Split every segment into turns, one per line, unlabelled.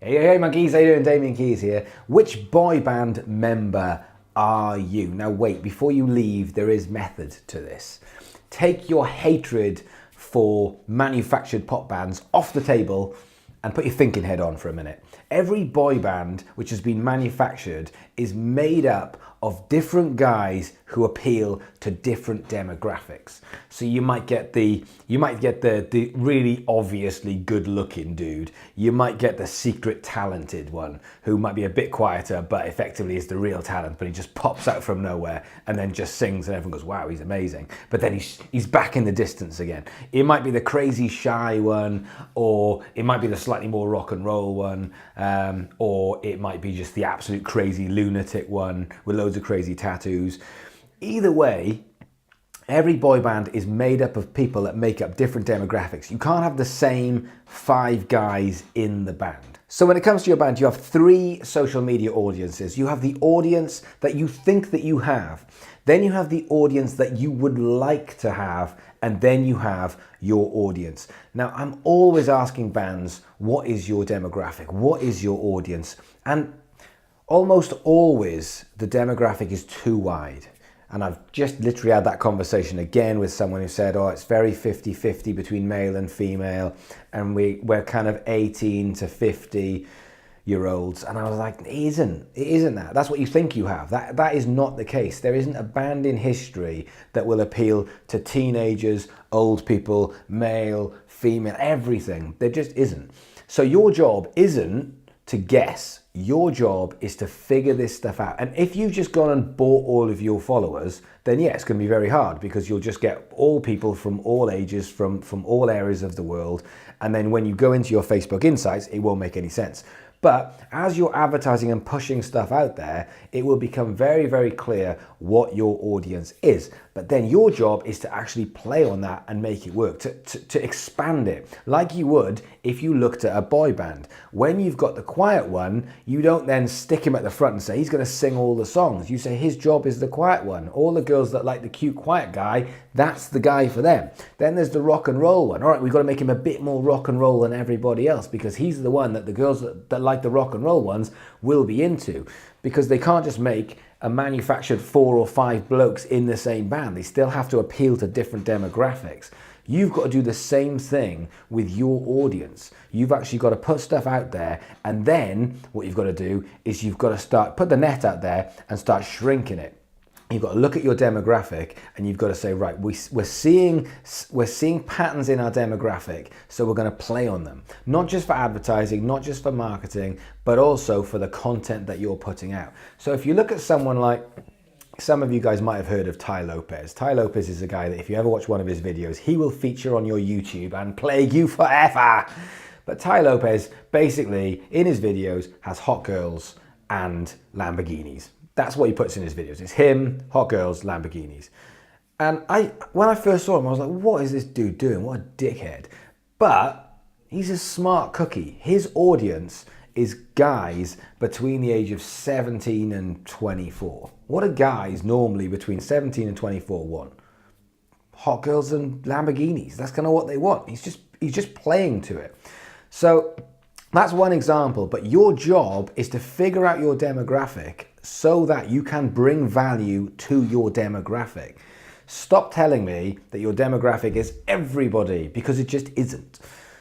Hey monkeys, how you doing? Damien Keys here. Which boy band member are you? Now wait, before you leave, there is method to this. Take your hatred for manufactured pop bands off the table and put your thinking head on for a minute. Every boy band which has been manufactured is made up of different guys who appeal to different demographics. So you might get the really obviously good looking dude. You might get the secret talented one who might be a bit quieter but effectively is the real talent, but he just pops out from nowhere and then just sings and everyone goes, wow, he's amazing. But then he's back in the distance again. It might be the crazy shy one, or it might be the slightly more rock and roll one, or it might be just the absolute crazy lunatic one with loads of crazy tattoos. Either way, every boy band is made up of people that make up different demographics. You can't have the same 5 guys in the band. So when it comes to your band, you have 3 social media audiences. You have the audience that you think that you have. Then you have the audience that you would like to have. And then you have your audience. Now, I'm always asking bands, what is your demographic? What is your audience? And almost always the demographic is too wide. And I've just literally had that conversation again with someone who said, oh, it's very 50-50 between male and female. And we're kind of 18 to 50-year-olds. And I was like, it isn't that. That's what you think you have. That is not the case. There isn't a band in history that will appeal to teenagers, old people, male, female, everything. There just isn't. So your job isn't to guess. Your job is to figure this stuff out. And if you've just gone and bought all of your followers, then yeah, it's going to be very hard because you'll just get all people from all ages, from all areas of the world. And then when you go into your Facebook Insights, it won't make any sense. But as you're advertising and pushing stuff out there, it will become very, very clear what your audience is. But then your job is to actually play on that and make it work, to expand it, like you would if you looked at a boy band. When you've got the quiet one, you don't then stick him at the front and say, he's going to sing all the songs. You say his job is the quiet one. All the girls that like the cute, quiet guy, that's the guy for them. Then there's the rock and roll one. All right, we've got to make him a bit more rock and roll than everybody else because he's the one that the girls that like the rock and roll ones will be into, because they can't just make a manufactured 4 or 5 blokes in the same band. They still have to appeal to different demographics. You've got to do the same thing with your audience. You've actually got to put stuff out there, and then what you've got to do is you've got to put the net out there and start shrinking it. You've got to look at your demographic and you've got to say, right, we're seeing patterns in our demographic, so we're going to play on them. Not just for advertising, not just for marketing, but also for the content that you're putting out. So if you look at someone like, some of you guys might have heard of Tai Lopez. Tai Lopez is a guy that if you ever watch one of his videos, he will feature on your YouTube and plague you forever. But Tai Lopez basically in his videos has hot girls and Lamborghinis. That's what he puts in his videos. It's him, hot girls, Lamborghinis. And when I first saw him, I was like, what is this dude doing? What a dickhead. But he's a smart cookie. His audience is guys between the age of 17 and 24. What do guys normally between 17 and 24 want? Hot girls and Lamborghinis. That's kind of what they want. He's just playing to it. So that's one example, but your job is to figure out your demographic so that you can bring value to your demographic. Stop telling me that your demographic is everybody, because it just isn't.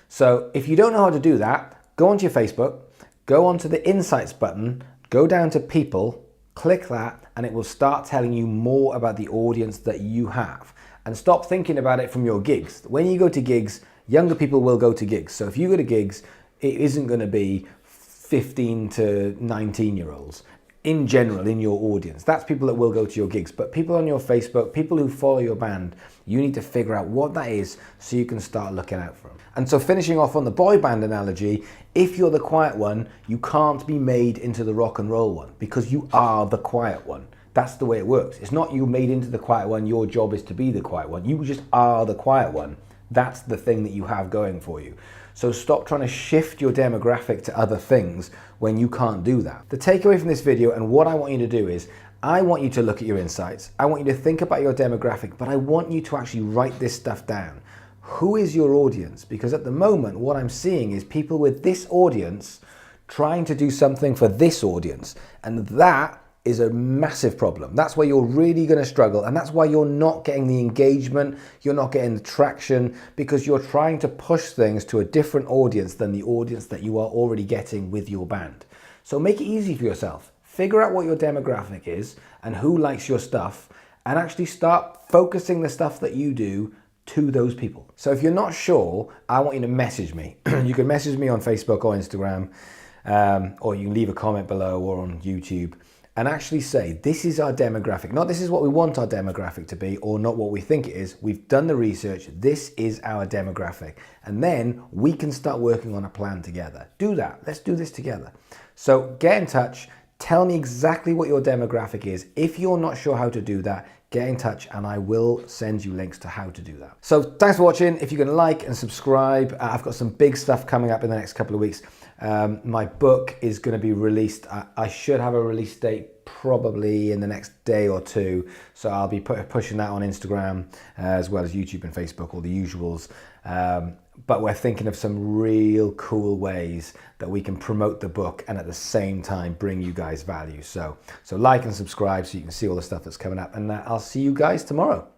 So if you don't know how to do that, go onto your Facebook, go onto the Insights button, go down to People, click that, and it will start telling you more about the audience that you have. And stop thinking about it from your gigs. When you go to gigs, younger people will go to gigs. So if you go to gigs, it isn't going to be 15 to 19-year-olds. In general, in your audience. That's people that will go to your gigs. But people on your Facebook, people who follow your band, you need to figure out what that is so you can start looking out for them. And so finishing off on the boy band analogy, if you're the quiet one, you can't be made into the rock and roll one because you are the quiet one. That's the way it works. It's not you made into the quiet one, your job is to be the quiet one. You just are the quiet one. That's the thing that you have going for you. So stop trying to shift your demographic to other things when you can't do that. The takeaway from this video, and what I want you to do is, I want you to look at your insights. I want you to think about your demographic, but I want you to actually write this stuff down. Who is your audience? Because at the moment, what I'm seeing is people with this audience trying to do something for this audience. And that is a massive problem. That's where you're really going to struggle, and that's why you're not getting the engagement, you're not getting the traction, because you're trying to push things to a different audience than the audience that you are already getting with your band. So make it easy for yourself. Figure out what your demographic is and who likes your stuff, and actually start focusing the stuff that you do to those people. So if you're not sure, I want you to message me. You can message me on Facebook or Instagram, or you can leave a comment below or on YouTube, and actually say, this is our demographic. Not this is what we want our demographic to be, or not what we think it is. We've done the research. This is our demographic. And then we can start working on a plan together. Do that. Let's do this together. So get in touch. Tell me exactly what your demographic is. If you're not sure how to do that, get in touch and I will send you links to how to do that. So thanks for watching. If you can like and subscribe, I've got some big stuff coming up in the next couple of weeks. My book is going to be released. I should have a release date probably in the next day or two. So I'll be pushing that on Instagram as well as YouTube and Facebook, all the usuals. But we're thinking of some real cool ways that we can promote the book and at the same time bring you guys value. So like and subscribe so you can see all the stuff that's coming up, and I'll see you guys tomorrow.